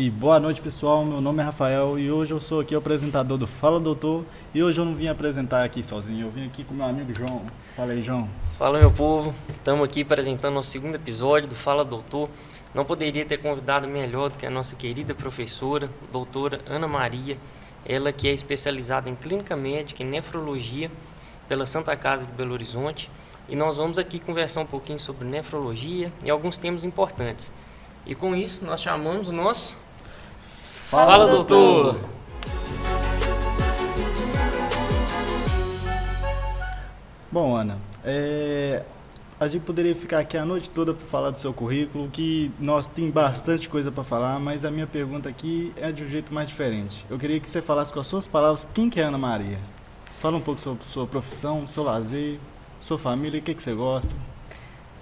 E boa noite, pessoal. Meu nome é Rafael e hoje eu sou aqui o apresentador do Fala Doutor. E hoje eu não vim apresentar aqui sozinho, eu vim aqui com meu amigo João. Fala aí, João. Fala, meu povo, estamos aqui apresentando o segundo episódio do Fala Doutor. Não poderia ter convidado melhor do que a nossa querida professora, doutora Ana Maria, ela que é especializada em clínica médica e nefrologia pela Santa Casa de Belo Horizonte. E nós vamos aqui conversar um pouquinho sobre nefrologia e alguns temas importantes. E com isso nós chamamos o nosso Fala Doutor! Bom, Ana, a gente poderia ficar aqui a noite toda para falar do seu currículo, que nós tem bastante coisa para falar, mas a minha pergunta aqui é de um jeito mais diferente. Eu queria que você falasse com as suas palavras quem que é Ana Maria. Fala um pouco sobre sua profissão, seu lazer, sua família, o que você gosta.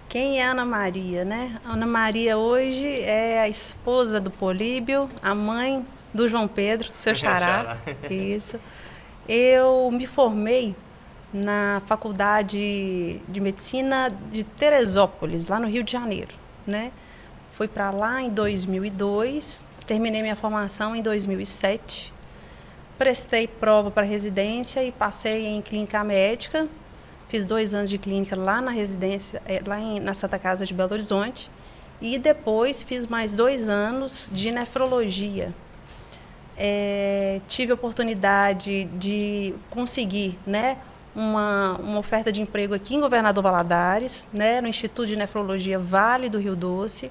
Quem é Ana Maria, né? Ana Maria hoje é a esposa do Políbio, a mãe do João Pedro, seu xará. Isso. Eu me formei na Faculdade de Medicina de Teresópolis, lá no Rio de Janeiro, né? Fui para lá em 2002, terminei minha formação em 2007, prestei prova para residência e passei em clínica médica. Fiz 2 anos de clínica lá na residência, na Santa Casa de Belo Horizonte. E depois fiz mais 2 anos de nefrologia. Tive a oportunidade de conseguir, né, uma oferta de emprego aqui em Governador Valadares, né, no Instituto de Nefrologia Vale do Rio Doce,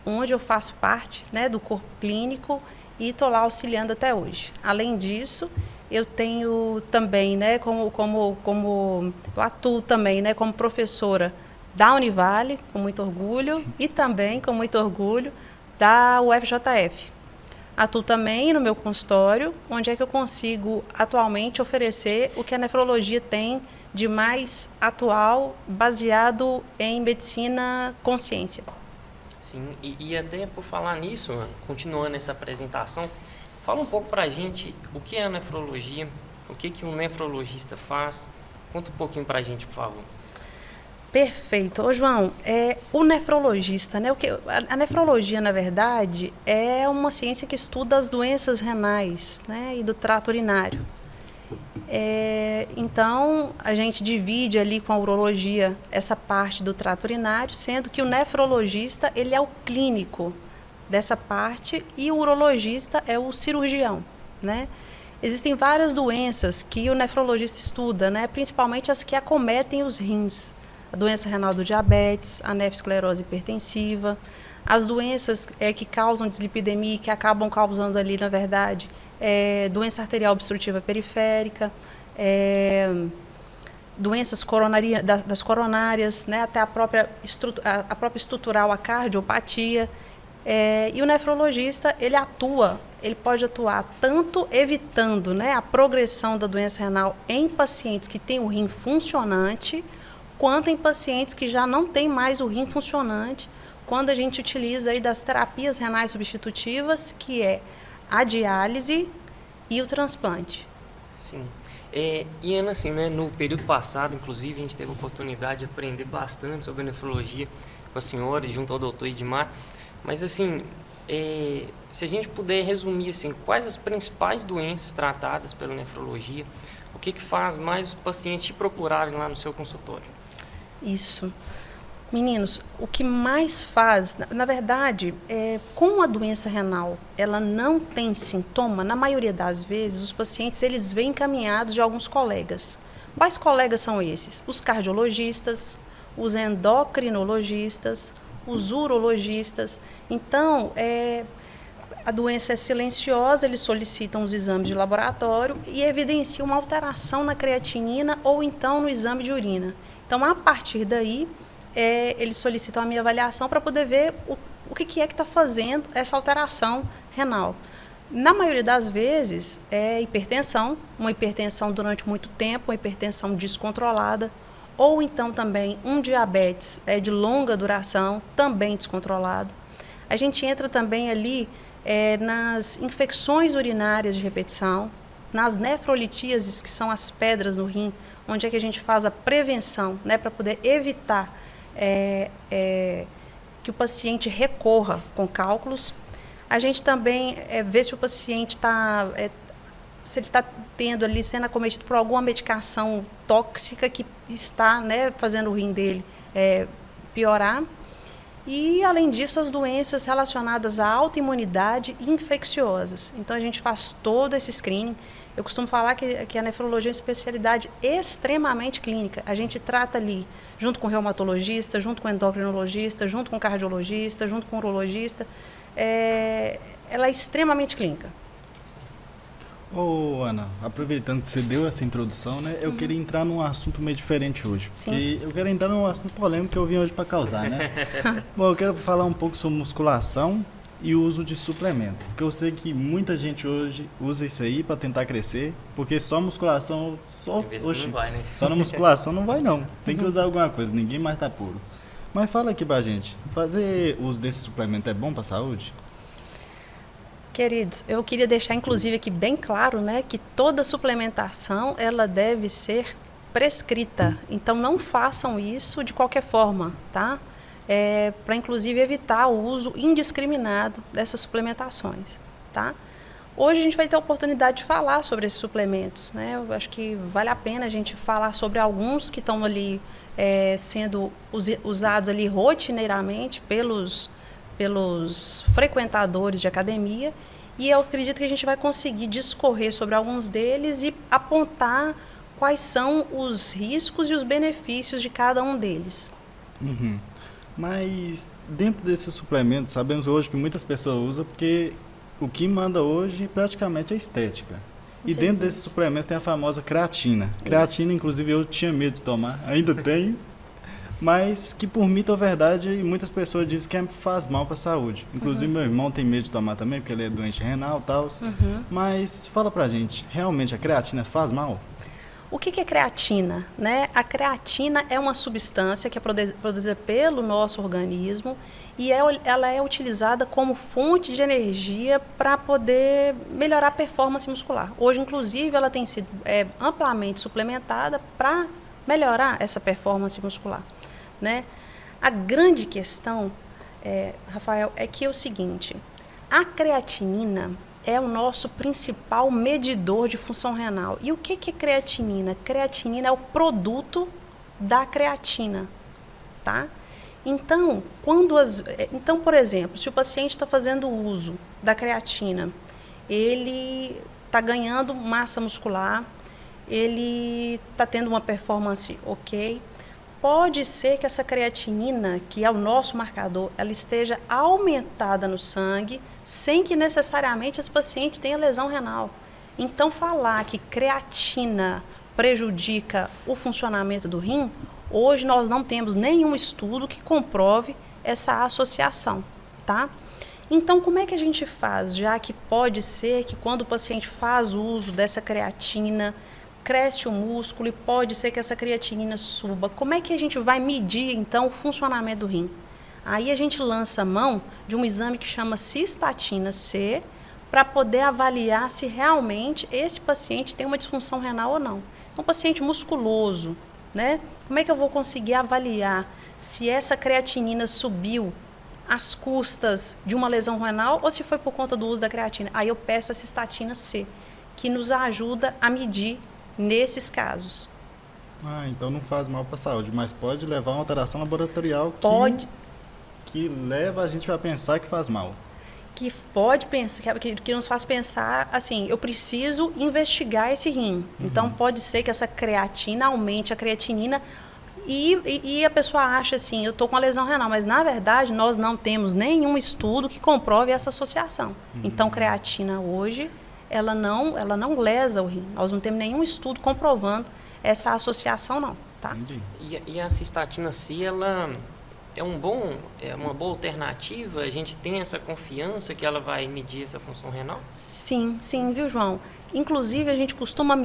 onde eu faço parte, né, do corpo clínico e estou lá auxiliando até hoje. Além disso, eu tenho também, né, eu atuo também, né, como professora da Univale, com muito orgulho, e também com muito orgulho da UFJF. Atuo também no meu consultório, onde é que eu consigo atualmente oferecer o que a nefrologia tem de mais atual, baseado em medicina consciência. Sim, e até por falar nisso, Ana, continuando essa apresentação, fala um pouco para a gente o que é a nefrologia, o que um nefrologista faz. Conta um pouquinho para a gente, por favor. Perfeito. Ô, João, o nefrologista, né? A nefrologia, na verdade, é uma ciência que estuda as doenças renais, né, e do trato urinário. Então, a gente divide ali com a urologia essa parte do trato urinário, sendo que o nefrologista ele é o clínico dessa parte e o urologista é o cirurgião, né? Existem várias doenças que o nefrologista estuda, né? Principalmente as que acometem os rins. A doença renal do diabetes, a nefrosclerose hipertensiva, as doenças que causam dislipidemia, que acabam causando ali, na verdade, doença arterial obstrutiva periférica, doenças das coronárias, né, até a própria estrutural, a cardiopatia. E o nefrologista, ele pode atuar tanto evitando, né, a progressão da doença renal em pacientes que têm o rim funcionante, quanto em pacientes que já não têm mais o rim funcionante, quando a gente utiliza aí das terapias renais substitutivas, que é a diálise e o transplante. Sim. E Ana, assim, né, no período passado, inclusive, a gente teve a oportunidade de aprender bastante sobre a nefrologia com a senhora, junto ao doutor Edmar. Mas, assim, se a gente puder resumir, assim, quais as principais doenças tratadas pela nefrologia, o que faz mais os pacientes te procurarem lá no seu consultório? Isso. Meninos, o que mais faz, na verdade, como a doença renal ela não tem sintoma, na maioria das vezes os pacientes eles vêm encaminhados de alguns colegas. Quais colegas são esses? Os cardiologistas, os endocrinologistas, os urologistas. Então, a doença é silenciosa, eles solicitam os exames de laboratório e evidenciam uma alteração na creatinina ou então no exame de urina. Então, a partir daí, eles solicitam a minha avaliação para poder ver o que é que está fazendo essa alteração renal. Na maioria das vezes, é hipertensão, uma hipertensão durante muito tempo, uma hipertensão descontrolada, ou então também um diabetes de longa duração, também descontrolado. A gente entra também ali nas infecções urinárias de repetição, nas nefrolitíases, que são as pedras no rim, onde é que a gente faz a prevenção, né, para poder evitar que o paciente recorra com cálculos. A gente também vê se o paciente está, se ele está tendo ali, sendo acometido por alguma medicação tóxica que está, né, fazendo o rim dele piorar. E, além disso, as doenças relacionadas à autoimunidade e infecciosas. Então, a gente faz todo esse screening. Eu costumo falar que a nefrologia é uma especialidade extremamente clínica. A gente trata ali, junto com o reumatologista, junto com o endocrinologista, junto com o cardiologista, junto com o urologista. Ela é extremamente clínica. Ô, Ana, aproveitando que você deu essa introdução, né, eu queria entrar num assunto meio diferente hoje. Sim. Porque eu quero entrar num assunto polêmico que eu vim hoje para causar, né? Bom, eu quero falar um pouco sobre musculação e o uso de suplemento. Porque eu sei que muita gente hoje usa isso aí para tentar crescer, porque só musculação, Não vai, né? só na musculação não vai não. Tem que usar alguma coisa, ninguém mais tá puro. Mas fala aqui pra gente, fazer uso desse suplemento é bom para a saúde? Queridos, eu queria deixar inclusive aqui bem claro, né, que toda suplementação ela deve ser prescrita. Então não façam isso de qualquer forma, tá? Para inclusive evitar o uso indiscriminado dessas suplementações, tá? Hoje a gente vai ter a oportunidade de falar sobre esses suplementos, né? Eu acho que vale a pena a gente falar sobre alguns que estão ali sendo usados ali rotineiramente pelos frequentadores de academia, e eu acredito que a gente vai conseguir discorrer sobre alguns deles e apontar quais são os riscos e os benefícios de cada um deles. Uhum. Mas dentro desses suplementos, sabemos hoje que muitas pessoas usam porque o que manda hoje praticamente é estética. E dentro desses suplementos tem a famosa creatina. Creatina, inclusive, eu tinha medo de tomar, ainda tenho. Mas que por mito ou verdade, muitas pessoas dizem que faz mal para a saúde. Inclusive meu irmão tem medo de tomar também, porque ele é doente renal e tal. Mas fala pra gente, realmente a creatina faz mal? O que é creatina, né? A creatina é uma substância que é produzida pelo nosso organismo e ela é utilizada como fonte de energia para poder melhorar a performance muscular. Hoje, inclusive, ela tem sido amplamente suplementada para melhorar essa performance muscular, né? A grande questão, Rafael, é que é o seguinte: a creatinina é o nosso principal medidor de função renal. E o que é creatinina? Creatinina é o produto da creatina, tá? Então, por exemplo, se o paciente está fazendo uso da creatina, ele está ganhando massa muscular, ele está tendo uma performance ok, pode ser que essa creatinina, que é o nosso marcador, ela esteja aumentada no sangue, sem que necessariamente esse paciente tenha lesão renal. Então, falar que creatina prejudica o funcionamento do rim, hoje nós não temos nenhum estudo que comprove essa associação, tá? Então, como é que a gente faz? Já que pode ser que quando o paciente faz uso dessa creatina, cresce o músculo e pode ser que essa creatinina suba. Como é que a gente vai medir, então, o funcionamento do rim? Aí a gente lança a mão de um exame que chama cistatina C para poder avaliar se realmente esse paciente tem uma disfunção renal ou não. Então, um paciente musculoso, né? Como é que eu vou conseguir avaliar se essa creatinina subiu às custas de uma lesão renal ou se foi por conta do uso da creatina? Aí eu peço a cistatina C, que nos ajuda a medir nesses casos. Então não faz mal para a saúde, mas pode levar a uma alteração laboratorial que leva a gente a pensar que faz mal. Que pode pensar, que nos faz pensar assim, eu preciso investigar esse rim. Então pode ser que essa creatina aumente a creatinina e a pessoa acha assim, eu estou com uma lesão renal, mas na verdade nós não temos nenhum estudo que comprove essa associação. Então creatina hoje ela não lesa o rim. Nós não temos nenhum estudo comprovando essa associação, não, tá? E a cistatina C, ela é uma boa alternativa? A gente tem essa confiança que ela vai medir essa função renal? Sim, viu, João? Inclusive, a gente costuma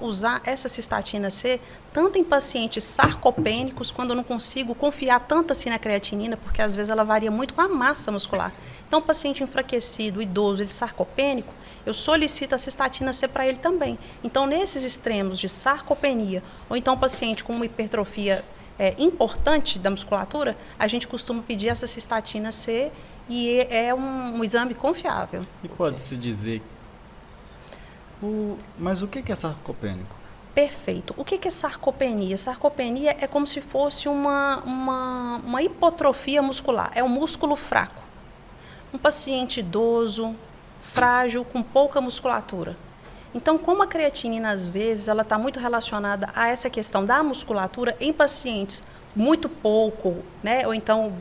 usar essa cistatina C tanto em pacientes sarcopênicos, quando eu não consigo confiar tanto assim na creatinina, porque às vezes ela varia muito com a massa muscular. Então, o paciente enfraquecido, idoso, ele sarcopênico, eu solicito a cistatina C para ele também. Então, nesses extremos de sarcopenia, ou então paciente com uma hipertrofia importante da musculatura, a gente costuma pedir essa cistatina C e é um exame confiável. E pode-se dizer... Mas o que é sarcopênico? Perfeito. O que é sarcopenia? Sarcopenia é como se fosse uma hipotrofia muscular. É um músculo fraco. Um paciente idoso, frágil, com pouca musculatura. Então, como a creatinina, às vezes, ela está muito relacionada a essa questão da musculatura em pacientes muito pouco, né? Ou então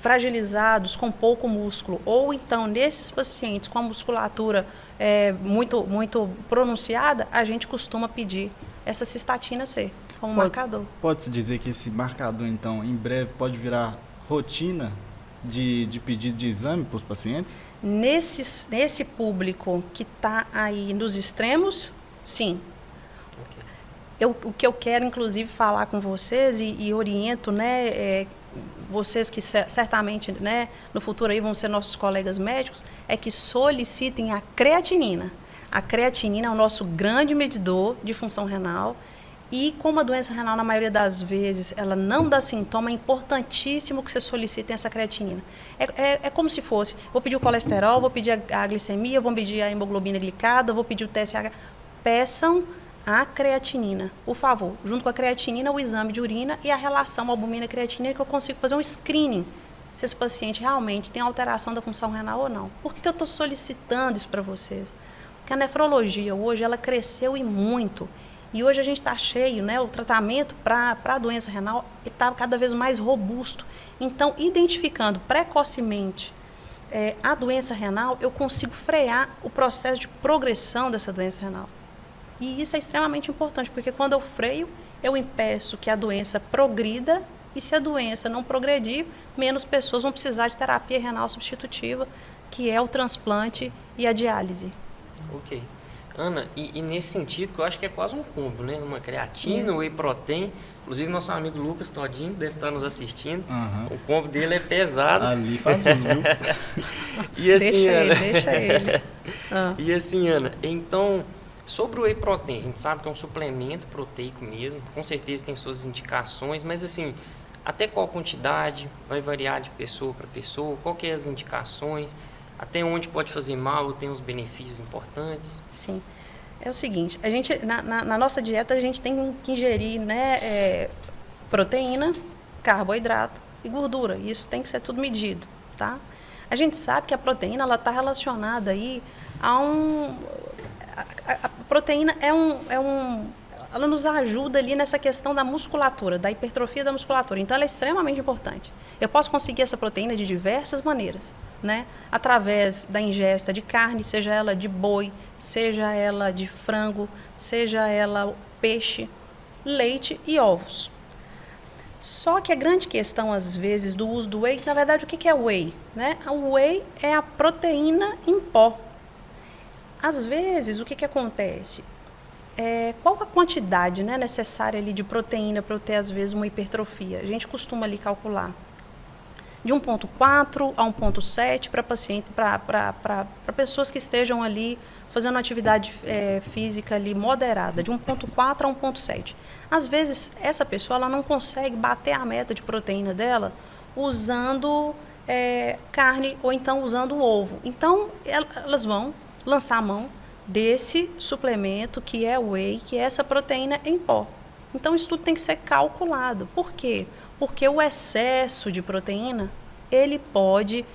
fragilizados, com pouco músculo, ou então nesses pacientes com a musculatura muito pronunciada, a gente costuma pedir essa cistatina C como marcador. Pode-se dizer que esse marcador, então, em breve pode virar rotina de pedido de exame para os pacientes? Nesse público que está aí nos extremos, sim. Okay. O que eu quero, inclusive, falar com vocês e oriento, né, vocês que certamente, né, no futuro aí vão ser nossos colegas médicos, é que solicitem a creatinina. A creatinina é o nosso grande medidor de função renal. E como a doença renal, na maioria das vezes, ela não dá sintoma, é importantíssimo que você solicite essa creatinina. É como se fosse, vou pedir o colesterol, vou pedir a glicemia, vou pedir a hemoglobina glicada, vou pedir o TSH. Peçam a creatinina, por favor. Junto com a creatinina, o exame de urina e a relação albumina-creatinina, que eu consigo fazer um screening se esse paciente realmente tem alteração da função renal ou não. Por que eu estou solicitando isso para vocês? Porque a nefrologia hoje, ela cresceu e muito. E hoje a gente está cheio, né? O tratamento para a doença renal está cada vez mais robusto. Então, identificando precocemente a doença renal, eu consigo frear o processo de progressão dessa doença renal. E isso é extremamente importante, porque quando eu freio, eu impeço que a doença progrida, e se a doença não progredir, menos pessoas vão precisar de terapia renal substitutiva, que é o transplante e a diálise. Ok. Ana, e nesse sentido, que eu acho que é quase um combo, né? Uma creatina, whey protein. Inclusive, nosso amigo Lucas Todinho deve estar nos assistindo. Uhum. O combo dele é pesado. Ali faz uso, viu? E assim, deixa ele. E assim, Ana, então, sobre o whey protein, a gente sabe que é um suplemento proteico mesmo. Com certeza tem suas indicações, mas assim, até qual quantidade? Vai variar de pessoa para pessoa? Qual que é as indicações? Até onde pode fazer mal ou tem uns benefícios importantes? Sim. É o seguinte, a gente, na nossa dieta, a gente tem que ingerir, né, proteína, carboidrato e gordura. Isso tem que ser tudo medido, tá? A gente sabe que a proteína, ela está relacionada aí a a proteína ela nos ajuda ali nessa questão da musculatura, da hipertrofia da musculatura. Então, ela é extremamente importante. Eu posso conseguir essa proteína de diversas maneiras, né? Através da ingesta de carne, seja ela de boi, seja ela de frango, seja ela peixe, leite e ovos. Só que a grande questão, às vezes, do uso do whey, na verdade, o que é whey? Né? O whey é a proteína em pó. Às vezes, o que acontece? Qual a quantidade, né, necessária ali de proteína para eu ter, às vezes, uma hipertrofia? A gente costuma ali calcular de 1,4 a 1,7 para paciente, para pessoas que estejam ali fazendo uma atividade física ali moderada, de 1,4 a 1,7. Às vezes, essa pessoa ela não consegue bater a meta de proteína dela usando carne ou então usando o ovo. Então, elas vão lançar a mão desse suplemento que é o whey, que é essa proteína em pó. Então, isso tudo tem que ser calculado. Por quê? Porque o excesso de proteína, ele pode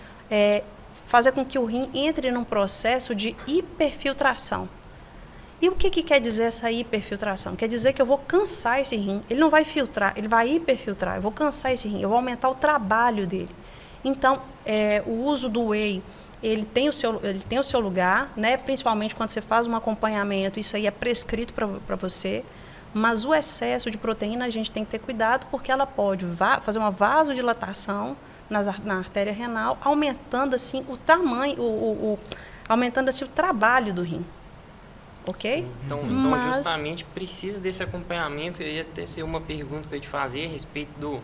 fazer com que o rim entre num processo de hiperfiltração. E o que quer dizer essa hiperfiltração? Quer dizer que eu vou cansar esse rim. Ele não vai filtrar, ele vai hiperfiltrar. Eu vou cansar esse rim, eu vou aumentar o trabalho dele. Então, o uso do whey, ele tem o seu lugar, né? Principalmente quando você faz um acompanhamento, isso aí é prescrito para você. Mas o excesso de proteína a gente tem que ter cuidado, porque ela pode fazer uma vasodilatação na artéria renal, aumentando assim o tamanho, aumentando assim o trabalho do rim. Ok? Então, justamente precisa desse acompanhamento. Eu ia até ser uma pergunta que eu ia te fazer a respeito do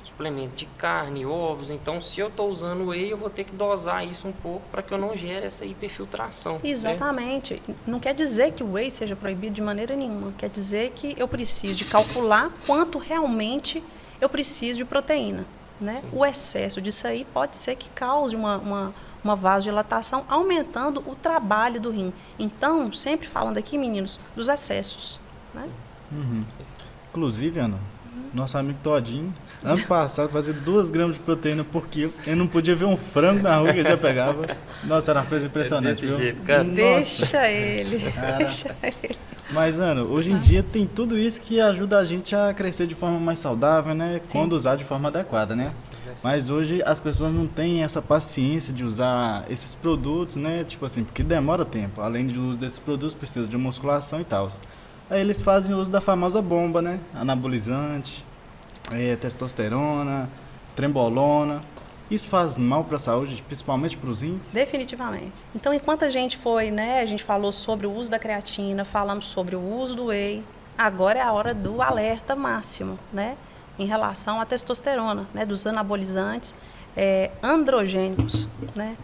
suplemento de carne, ovos. Então, se eu estou usando whey, eu vou ter que dosar isso um pouco para que eu não gere essa hiperfiltração. Exatamente. Certo? Não quer dizer que o whey seja proibido de maneira nenhuma. Quer dizer que eu preciso de calcular quanto realmente eu preciso de proteína, né? O excesso disso aí pode ser que cause uma vasodilatação, aumentando o trabalho do rim. Então, sempre falando aqui, meninos, dos excessos, né? Inclusive, Ana, nosso amigo Todinho, ano passado, fazia 2 gramas de proteína por quilo. Ele não podia ver um frango na rua que ele já pegava. Nossa, era uma coisa impressionante, desse viu? jeito, cara. Deixa ele, deixa ele. Mas, Ana, hoje em dia tem tudo isso que ajuda a gente a crescer de forma mais saudável, né? Sim. Quando usar de forma adequada, né? Mas hoje as pessoas não têm essa paciência de usar esses produtos, né? Tipo assim, porque demora tempo. Além do uso desses produtos, precisa de musculação e tal. Aí eles fazem uso da famosa bomba, né? Anabolizante, testosterona, trembolona. Isso faz mal para a saúde, principalmente para os rins? Definitivamente. Então, enquanto a gente foi, né, a gente falou sobre o uso da creatina, falamos sobre o uso do whey, agora é a hora do alerta máximo, né, em relação à testosterona, né, dos anabolizantes androgênicos, né,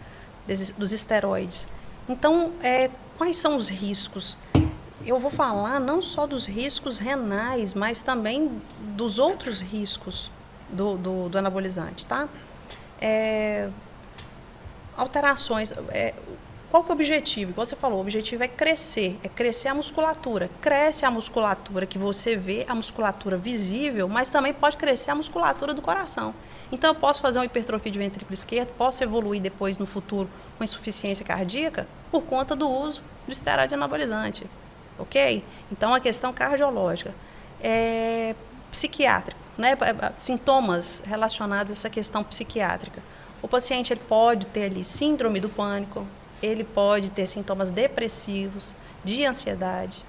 dos esteroides. Então, quais são os riscos? Eu vou falar não só dos riscos renais, mas também dos outros riscos do anabolizante, tá? Alterações. Qual que é o objetivo? Como você falou, o objetivo é crescer a musculatura. Cresce a musculatura que você vê, a musculatura visível, mas também pode crescer a musculatura do coração. Então, eu posso fazer uma hipertrofia de ventrículo esquerdo, posso evoluir depois, no futuro, com insuficiência cardíaca, por conta do uso do esteroide anabolizante. Ok? Então, a questão cardiológica. Psiquiátrico, né? Sintomas relacionados a essa questão psiquiátrica. O paciente ele pode ter ali síndrome do pânico, ele pode ter sintomas depressivos, de ansiedade,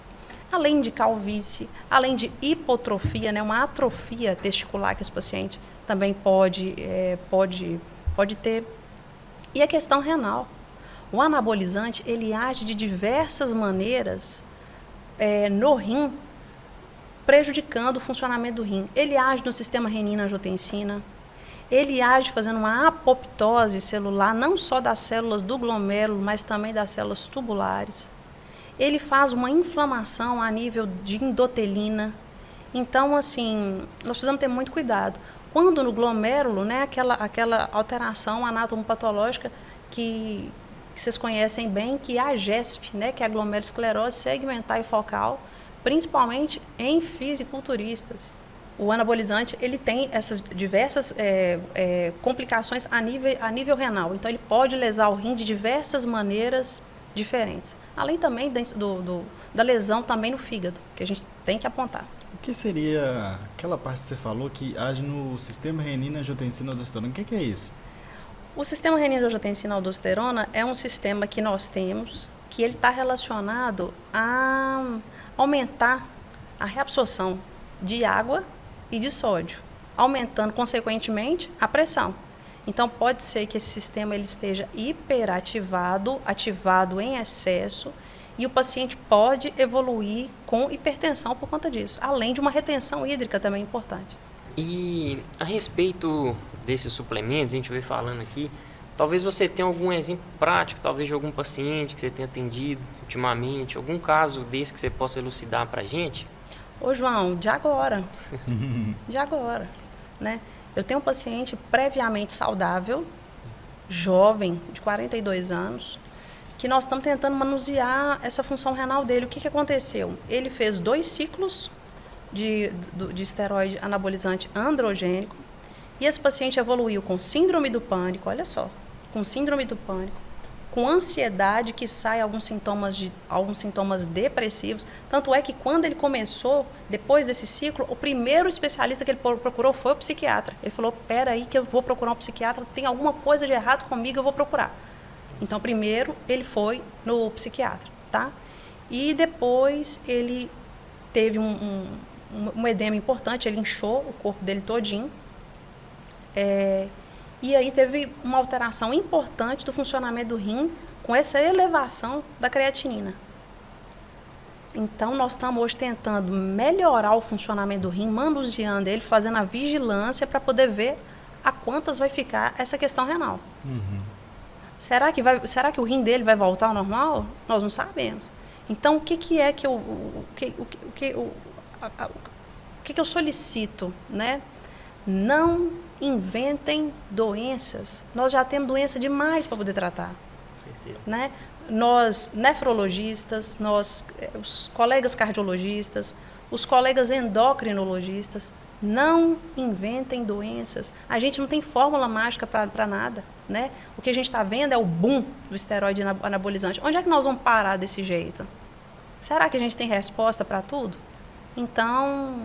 além de calvície, além de hipotrofia, né? Uma atrofia testicular que esse paciente também pode ter. E a questão renal. O anabolizante ele age de diversas maneiras no rim, prejudicando o funcionamento do rim. Ele age no sistema renina-angiotensina, ele age fazendo uma apoptose celular, não só das células do glomérulo, mas também das células tubulares. Ele faz uma inflamação a nível de endotelina. Então, assim, nós precisamos ter muito cuidado. Quando no glomérulo, né, aquela alteração anatomopatológica que vocês conhecem bem, que é a GESP, né, que é a glomerulosclerose segmentar e focal, principalmente em fisiculturistas. O anabolizante ele tem essas diversas complicações a nível renal. Então, ele pode lesar o rim de diversas maneiras diferentes. Além também da lesão também no fígado, que a gente tem que apontar. O que seria aquela parte que você falou que age no sistema renina-angiotensina-aldosterona? O que é isso? O sistema renina-angiotensina-aldosterona é um sistema que nós temos, que ele está relacionado a aumentar a reabsorção de água e de sódio, aumentando, consequentemente, a pressão. Então, pode ser que esse sistema ele esteja hiperativado, ativado em excesso, e o paciente pode evoluir com hipertensão por conta disso, além de uma retenção hídrica também importante. E a respeito desses suplementos, a gente veio falando aqui, talvez você tenha algum exemplo prático, talvez de algum paciente que você tenha atendido ultimamente, algum caso desse que você possa elucidar para a gente? Ô, João, de agora, né? Eu tenho um paciente previamente saudável, jovem, de 42 anos, que nós estamos tentando manusear essa função renal dele. O que aconteceu? Ele fez 2 ciclos de esteroide anabolizante androgênico e esse paciente evoluiu com síndrome do pânico, olha só, com síndrome do pânico, com ansiedade que sai alguns sintomas depressivos. Tanto é que quando ele começou, depois desse ciclo, o primeiro especialista que ele procurou foi o psiquiatra. Ele falou, peraí que eu vou procurar um psiquiatra, tem alguma coisa de errado comigo, eu vou procurar. Então, primeiro ele foi no psiquiatra, tá? E depois ele teve um edema importante, ele inchou o corpo dele todinho. E aí teve uma alteração importante do funcionamento do rim com essa elevação da creatinina. Então, nós estamos hoje tentando melhorar o funcionamento do rim, manuseando ele, fazendo a vigilância para poder ver a quantas vai ficar essa questão renal. Uhum. Será que o rim dele vai voltar ao normal? Nós não sabemos. Então, o que eu solicito, né, Não inventem doenças. Nós já temos doença demais para poder tratar. Certeza. Né? Nós, nefrologistas, os colegas cardiologistas, os colegas endocrinologistas, não inventem doenças. A gente não tem fórmula mágica para nada. Né? O que a gente está vendo é o boom do esteroide anabolizante. Onde é que nós vamos parar desse jeito? Será que a gente tem resposta para tudo? Então,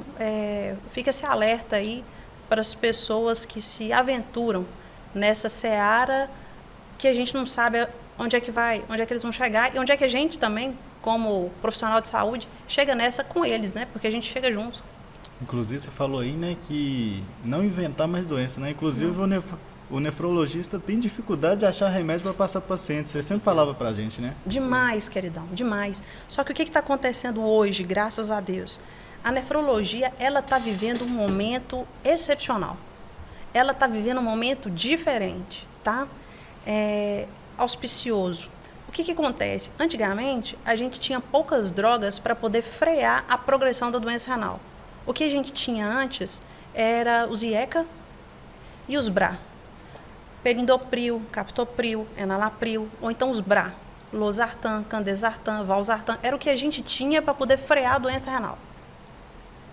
fica esse alerta aí para as pessoas que se aventuram nessa seara que a gente não sabe onde é que eles vão chegar e onde é que a gente também, como profissional de saúde, chega nessa com eles, né? Porque a gente chega junto. Inclusive, você falou aí, né, que não inventar mais doença, né? Inclusive, o nefrologista tem dificuldade de achar remédio para passar para o paciente. Você sempre falava para a gente, né? Demais, queridão, demais. Só que o que está acontecendo hoje, graças a Deus? A nefrologia, ela está vivendo um momento excepcional. Ela está vivendo um momento diferente, tá? Auspicioso. O que acontece? Antigamente, a gente tinha poucas drogas para poder frear a progressão da doença renal. O que a gente tinha antes era os IECA e os BRA. Perindopril, captopril, enalapril, ou então os BRA. Losartan, candesartan, valsartan. Era o que a gente tinha para poder frear a doença renal.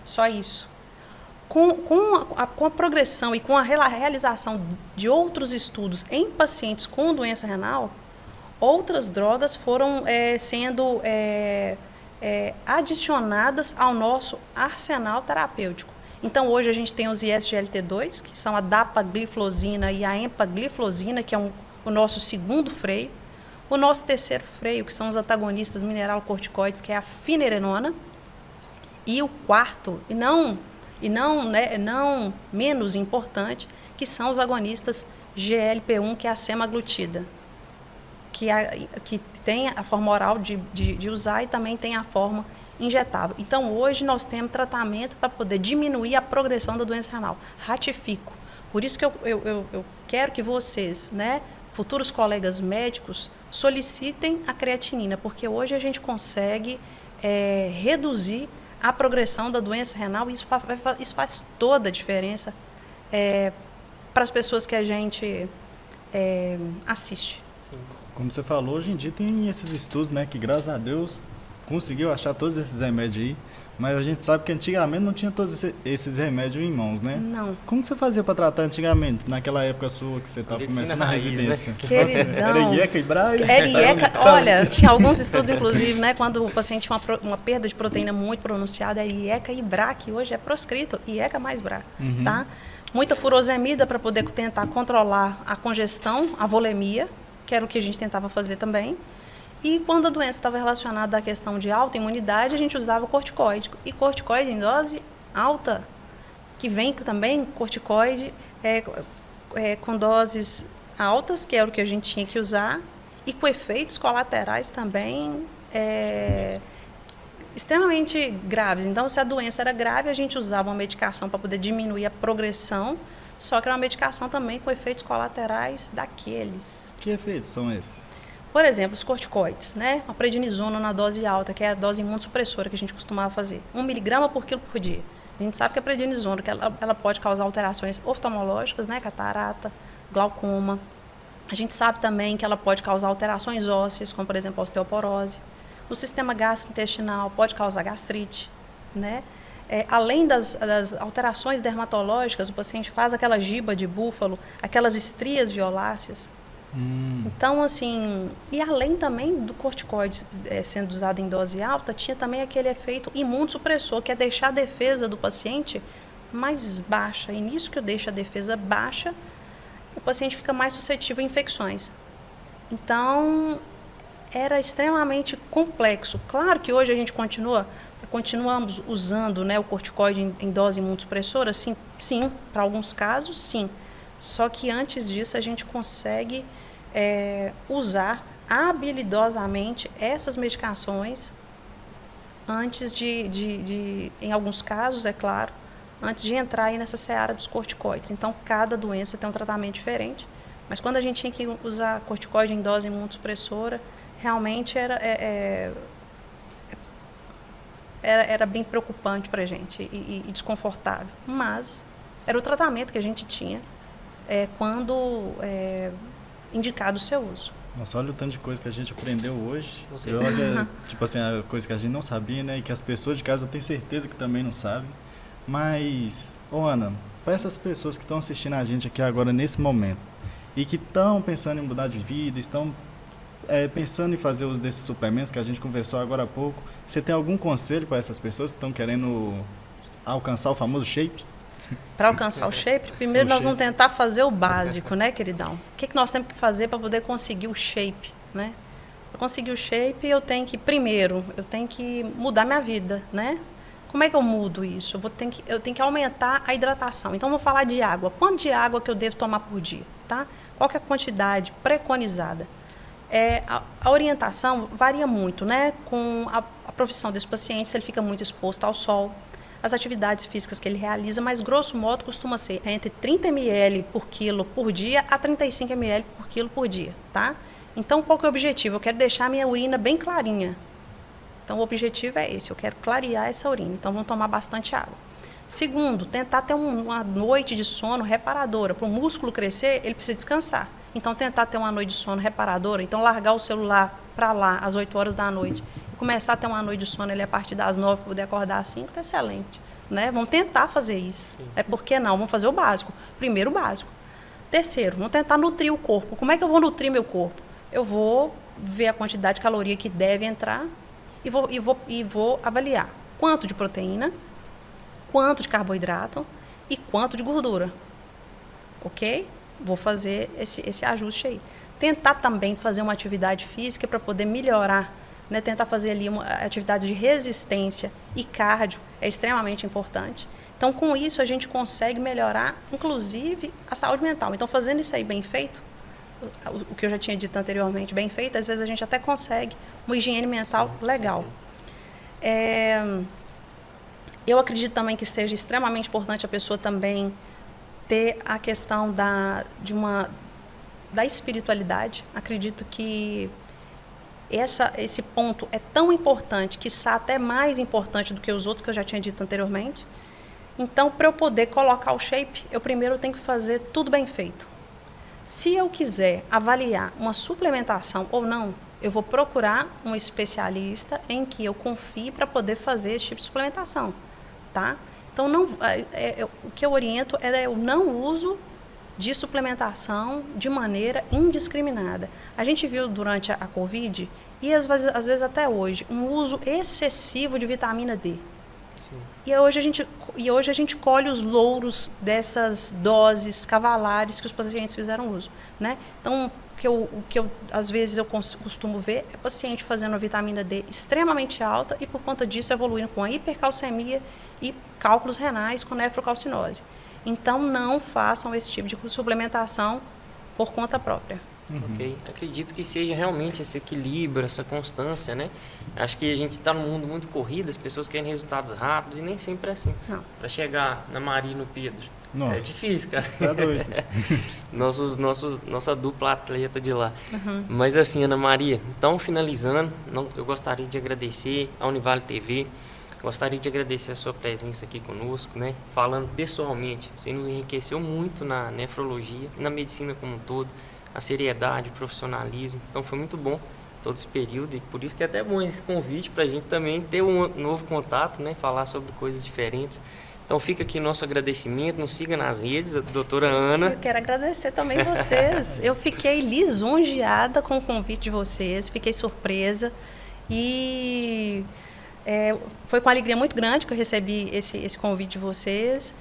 Só isso. Com a progressão e com a realização de outros estudos em pacientes com doença renal, outras drogas foram sendo adicionadas ao nosso arsenal terapêutico. Então, hoje a gente tem os ISGLT2, que são a dapagliflozina e a empagliflozina, que é o nosso segundo freio. O nosso terceiro freio, que são os antagonistas mineralocorticoides, que é a finerenona. E o quarto, e não menos importante, que são os agonistas GLP-1, que é a semaglutida, que tem a forma oral de usar e também tem a forma injetável. Então, hoje nós temos tratamento para poder diminuir a progressão da doença renal. Ratifico. Por isso que eu quero que vocês, né, futuros colegas médicos, solicitem a creatinina, porque hoje a gente consegue reduzir a progressão da doença renal e isso faz toda a diferença para as pessoas que a gente assiste. Sim. Como você falou, hoje em dia tem esses estudos, né, que graças a Deus conseguiu achar todos esses remédios aí, mas a gente sabe que antigamente não tinha todos esses remédios em mãos, né? Não. Como que você fazia para tratar antigamente, naquela época sua que você estava começando a residência? Né? Queridão. Era IECA e BRA? Era IECA, olha, tinha alguns estudos, inclusive, né, quando o paciente tinha uma perda de proteína muito pronunciada, era IECA e BRA, que hoje é proscrito, IECA mais BRA, tá? Muita furosemida para poder tentar controlar a congestão, a volemia, que era o que a gente tentava fazer também. E quando a doença estava relacionada à questão de autoimunidade, a gente usava o corticoide. E corticoide em dose alta, que vem também corticoide com doses altas, que era o que a gente tinha que usar, e com efeitos colaterais também extremamente graves. Então, se a doença era grave, a gente usava uma medicação para poder diminuir a progressão, só que era uma medicação também com efeitos colaterais daqueles. Que efeitos são esses? Por exemplo, os corticoides, né? A prednisona na dose alta, que é a dose imunossupressora que a gente costumava fazer. 1 miligrama por quilo por dia. A gente sabe que a prednisona, que ela pode causar alterações oftalmológicas, né? Catarata, glaucoma. A gente sabe também que ela pode causar alterações ósseas, como, por exemplo, a osteoporose. No sistema gastrointestinal, pode causar gastrite, né? Além das alterações dermatológicas, o paciente faz aquela giba de búfalo, aquelas estrias violáceas. Então, assim, e além também do corticoide sendo usado em dose alta, tinha também aquele efeito imunossupressor, que é deixar a defesa do paciente mais baixa. E nisso que eu deixo a defesa baixa, o paciente fica mais suscetível a infecções. Então, era extremamente complexo. Claro que hoje a gente continuamos usando, né, o corticoide em dose imunossupressora, sim, para alguns casos, sim. Só que antes disso a gente consegue usar habilidosamente essas medicações antes em alguns casos, é claro, antes de entrar aí nessa seara dos corticoides. Então, cada doença tem um tratamento diferente, mas quando a gente tinha que usar corticoide em dose imunossupressora, realmente era bem preocupante para a gente e desconfortável. Mas Era o tratamento que a gente tinha quando indicado o seu uso. Nossa, olha o tanto de coisa que a gente aprendeu hoje. Com E certeza. olha, tipo assim, a coisa que a gente não sabia, né? E que as pessoas de casa eu tenho certeza que também não sabem. Mas, ô Ana, para essas pessoas que estão assistindo a gente aqui agora nesse momento e que estão pensando em mudar de vida, estão pensando em fazer uso desses suplementos que a gente conversou agora há pouco, você tem algum conselho para essas pessoas que estão querendo alcançar o famoso shape? Para alcançar o shape, primeiro nós vamos tentar fazer o básico, né, queridão? O que nós temos que fazer para poder conseguir o shape, né? Para conseguir o shape, eu tenho que mudar minha vida, né? Como é que eu mudo isso? Eu tenho que aumentar a hidratação. Então, vamos falar de água. Quanto de água que eu devo tomar por dia, tá? Qual que é a quantidade preconizada? A orientação varia muito, né? Com a profissão desse paciente, se ele fica muito exposto ao sol, as atividades físicas que ele realiza, mas grosso modo costuma ser entre 30 ml por quilo por dia a 35 ml por quilo por dia, tá? Então, qual que é o objetivo? Eu quero deixar a minha urina bem clarinha. Então, o objetivo é esse, eu quero clarear essa urina. Então, vamos tomar bastante água. Segundo, tentar ter uma noite de sono reparadora. Para o músculo crescer, ele precisa descansar. Então, tentar ter uma noite de sono reparadora. Então, largar o celular para lá, às 8 horas da noite. E começar a ter uma noite de sono ali a partir das 9, para poder acordar às 5, tá excelente. Né? Vamos tentar fazer isso. Sim. Por que não? Vamos fazer o básico. Primeiro, o básico. Terceiro, vamos tentar nutrir o corpo. Como é que eu vou nutrir meu corpo? Eu vou ver a quantidade de caloria que deve entrar e vou avaliar quanto de proteína, quanto de carboidrato e quanto de gordura. Ok? Vou fazer esse ajuste aí. Tentar também fazer uma atividade física para poder melhorar, né? Tentar fazer ali uma atividade de resistência e cardio é extremamente importante. Então, com isso, a gente consegue melhorar, inclusive, a saúde mental. Então, fazendo isso aí bem feito, o que eu já tinha dito anteriormente, bem feito, às vezes a gente até consegue uma higiene mental legal. Eu acredito também que seja extremamente importante a pessoa também ter a questão da espiritualidade. Acredito que esse ponto é tão importante, quiçá até mais importante do que os outros que eu já tinha dito anteriormente. Então, para eu poder colocar o shape, eu primeiro tenho que fazer tudo bem feito. Se eu quiser avaliar uma suplementação ou não, eu vou procurar um especialista em que eu confie para poder fazer esse tipo de suplementação, tá? Então, o que eu oriento é o não uso de suplementação de maneira indiscriminada. A gente viu durante a Covid, e às vezes até hoje, um uso excessivo de vitamina D. Sim. E hoje a gente colhe os louros dessas doses cavalares que os pacientes fizeram uso, né? Então, o que eu às vezes eu costumo ver é paciente fazendo a vitamina D extremamente alta e por conta disso evoluindo com a hipercalcemia e cálculos renais com nefrocalcinose. Então, não façam esse tipo de suplementação por conta própria. Ok, acredito que seja realmente esse equilíbrio, essa constância, né? Acho que a gente está num mundo muito corrido, as pessoas querem resultados rápidos e nem sempre é assim. Para chegar na Maria e no Pedro, é difícil, cara. Tá doido. Nossa dupla atleta de lá. Uhum. Mas assim, Ana Maria, então finalizando, eu gostaria de agradecer a Univale TV, gostaria de agradecer a sua presença aqui conosco, né? Falando pessoalmente, você nos enriqueceu muito na nefrologia, na medicina como um todo, a seriedade, o profissionalismo. Então foi muito bom todo esse período e por isso que é até bom esse convite para a gente também ter um novo contato, né? Falar sobre coisas diferentes. Então fica aqui nosso agradecimento, nos siga nas redes, a doutora Ana. Eu quero agradecer também vocês. Eu fiquei lisonjeada com o convite de vocês, fiquei surpresa e foi com alegria muito grande que eu recebi esse convite de vocês.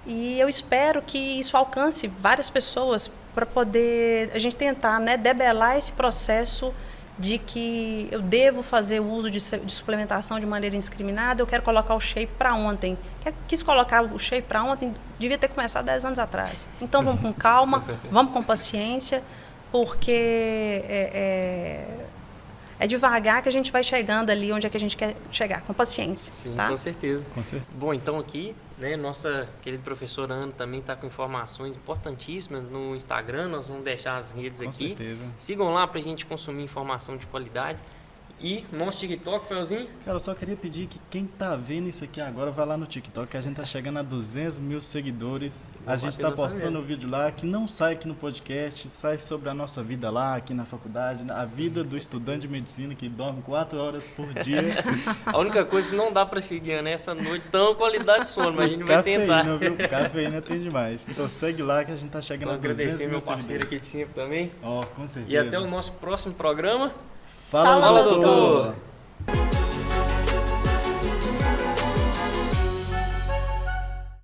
E eu espero que isso alcance várias pessoas para poder a gente tentar, né, debelar esse processo de que eu devo fazer uso de suplementação de maneira indiscriminada, eu quero colocar o shape para ontem. Quis colocar o shape para ontem, devia ter começado 10 anos atrás. Então vamos com calma, vamos com paciência, porque é devagar que a gente vai chegando ali onde é que a gente quer chegar, com paciência. Sim, tá? Com certeza. Bom, então aqui, né, nossa querida professora Ana também está com informações importantíssimas no Instagram, nós vamos deixar as redes aqui. Com certeza. Sigam lá para a gente consumir informação de qualidade. E nosso TikTok, Felzinho? Cara, eu só queria pedir que quem tá vendo isso aqui agora vai lá no TikTok, que a gente tá chegando a 200 mil seguidores. A gente tá postando o vídeo lá, que não sai aqui no podcast, sai sobre a nossa vida lá, aqui na faculdade, a vida do estudante de medicina que dorme 4 horas por dia. A única coisa que não dá pra seguir nessa noite tão qualidade de sono, mas a gente vai tentar. Viu? Cafeína tem demais. Então segue lá que a gente tá chegando a 200 mil meu parceiro aqui de sempre também. Ó, com certeza. E até o nosso próximo programa. Fala, Fala, doutor! doutor.